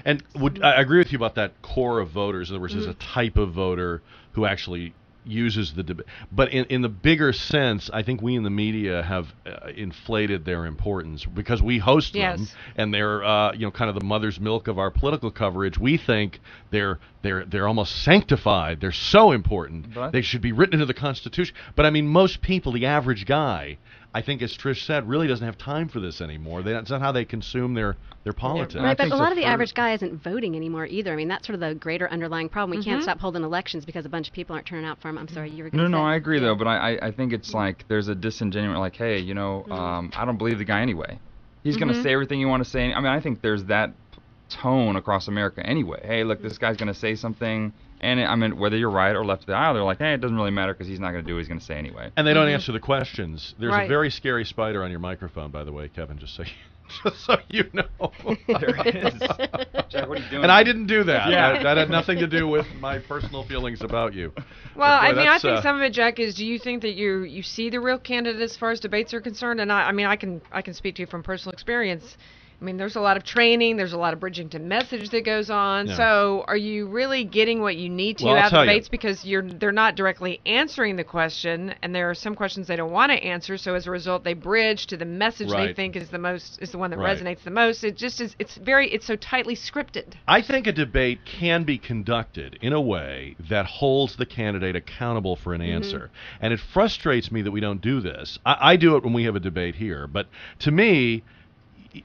And I agree with you about that core of voters. In other words, there's a type of voter who actually uses the debate. But in the bigger sense, I think we in the media have inflated their importance because we host them, and they're kind of the mother's milk of our political coverage. We think they're almost sanctified. They're so important. They should be written into the Constitution. But I mean, most people, the average guy, I think, as Trish said, really doesn't have time for this anymore. That's not how they consume their politics. Right, but a lot of the average guy isn't voting anymore either. I mean, that's sort of the greater underlying problem. We can't stop holding elections because a bunch of people aren't turning out for them. I'm sorry, you were going to say. No, I agree, though, but I think it's like there's a disingenuous, like, hey, I don't believe the guy anyway. He's going to say everything you want to say. I mean, I think there's that tone across America anyway. Hey, look, this guy's going to say something. And I mean, whether you're right or left of the aisle, they're like, hey, it doesn't really matter because he's not going to do what he's going to say anyway. And they don't answer the questions. There's a very scary spider on your microphone, by the way, Kevin, just so you know. There it is. Jack, what are you doing? And I didn't do that. Yeah. That had nothing to do with my personal feelings about you. Well, boy, I mean, I think some of it, Jack, is do you think that you see the real candidate as far as debates are concerned? And I mean, I can speak to you from personal experience. I mean, there's a lot of training. There's a lot of bridging to message that goes on. Yeah. So are you really getting what you need to out of debates? Because they're not directly answering the question, and there are some questions they don't want to answer. So as a result, they bridge to the message they think is the one that resonates the most. It just is. It's so tightly scripted. I think a debate can be conducted in a way that holds the candidate accountable for an answer. And it frustrates me that we don't do this. I do it when we have a debate here. But to me,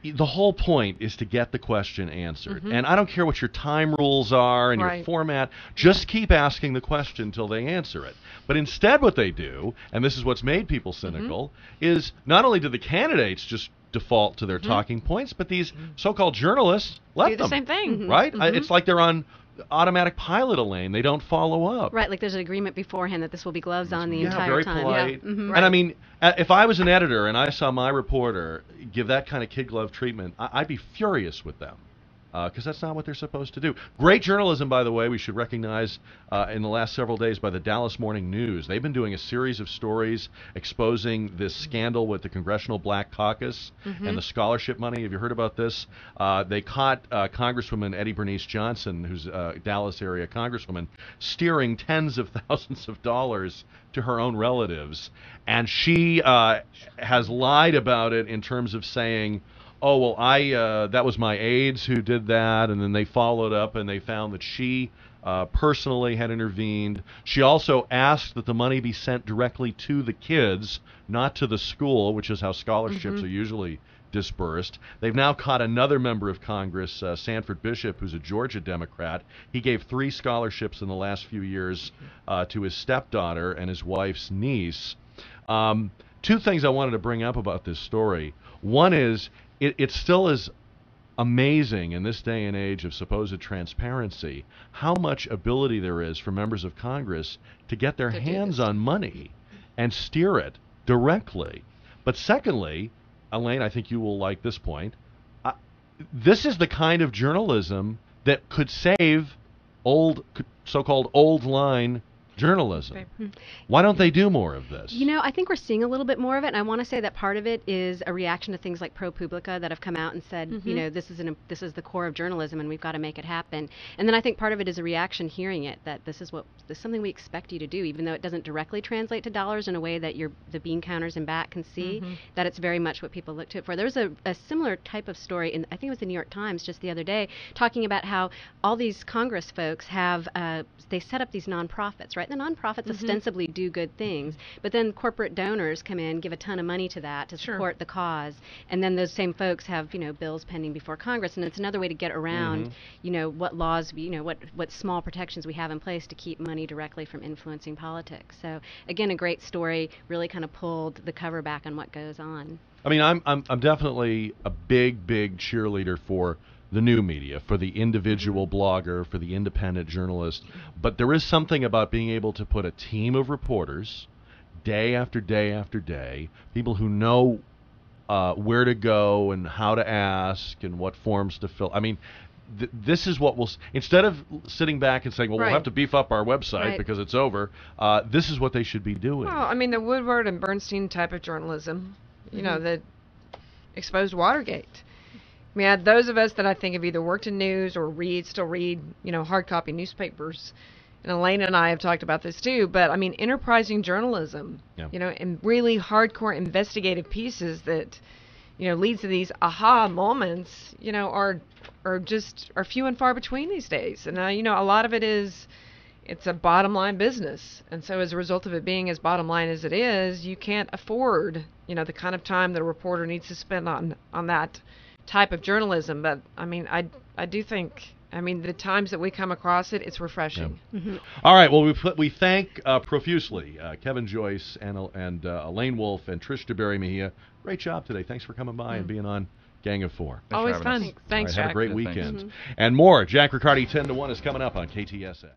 the whole point is to get the question answered. And I don't care what your time rules are and your format. Just keep asking the question until they answer it. But instead what they do, and this is what's made people cynical, is not only do the candidates just default to their talking points, but these so-called journalists let them. Do the same thing. Right? It's like they're on automatic pilot, Elaine. They don't follow up. Right, like there's an agreement beforehand that this will be gloves on the entire very time. Polite. And I mean, if I was an editor and I saw my reporter give that kind of kid glove treatment, I'd be furious with them. Because that's not what they're supposed to do. Great journalism, by the way, we should recognize in the last several days by the Dallas Morning News. They've been doing a series of stories exposing this scandal with the Congressional Black Caucus and the scholarship money. Have you heard about this? They caught Congresswoman Eddie Bernice Johnson, who's a Dallas area congresswoman, steering tens of thousands of dollars to her own relatives. And she has lied about it in terms of saying, oh, well, that was my aides who did that, and then they followed up and they found that she personally had intervened. She also asked that the money be sent directly to the kids, not to the school, which is how scholarships are usually dispersed. They've now caught another member of Congress, Sanford Bishop, who's a Georgia Democrat. He gave 3 scholarships in the last few years to his stepdaughter and his wife's niece. 2 things I wanted to bring up about this story. One is, it still is amazing in this day and age of supposed transparency how much ability there is for members of Congress to get their hands on money and steer it directly. But secondly, Elaine, I think you will like this point, this is the kind of journalism that could save so-called old line journalism. Why don't they do more of this? You know, I think we're seeing a little bit more of it, and I want to say that part of it is a reaction to things like ProPublica that have come out and said, you know, this is the core of journalism, and we've got to make it happen. And then I think part of it is a reaction hearing it, that this is something we expect you to do, even though it doesn't directly translate to dollars in a way that the bean counters and back can see, that it's very much what people look to it for. There was a similar type of story in, I think it was the New York Times just the other day, talking about how all these Congress folks have, they set up these nonprofits, right? The nonprofits ostensibly do good things, but then corporate donors come in, give a ton of money to that to support the cause, and then those same folks have, you know, bills pending before Congress, and it's another way to get around, you know, what laws, what small protections we have in place to keep money directly from influencing politics. So again, a great story, really kind of pulled the cover back on what goes on. I mean, I'm definitely a big cheerleader for the new media, for the individual blogger, for the independent journalist. But there is something about being able to put a team of reporters, day after day after day, people who know where to go and how to ask and what forms to fill. I mean, this is what we'll, instead of sitting back and saying, well, we'll have to beef up our website because it's over, this is what they should be doing. Well, I mean, the Woodward and Bernstein type of journalism, you know, that exposed Watergate. I mean, those of us that I think have either worked in news or still read, hard copy newspapers, and Elaine and I have talked about this too, but I mean, enterprising journalism, and really hardcore investigative pieces that, leads to these aha moments, are few and far between these days. And, a lot of it is, it's a bottom line business. And so as a result of it being as bottom line as it is, you can't afford, the kind of time that a reporter needs to spend on that type of journalism. But I mean, I do think, the times that we come across it, it's refreshing. Yeah. Mm-hmm. All right. Well, we thank profusely Kevin Joyce and Elaine Wolff and Trish DeBerry-Mejia. Great job today. Thanks for coming by and being on Gang of Four. Always fun. Thanks, Jack. Have a great Yeah, weekend. thanks. And more. Jack Riccardi 10 to 1 is coming up on KTSA.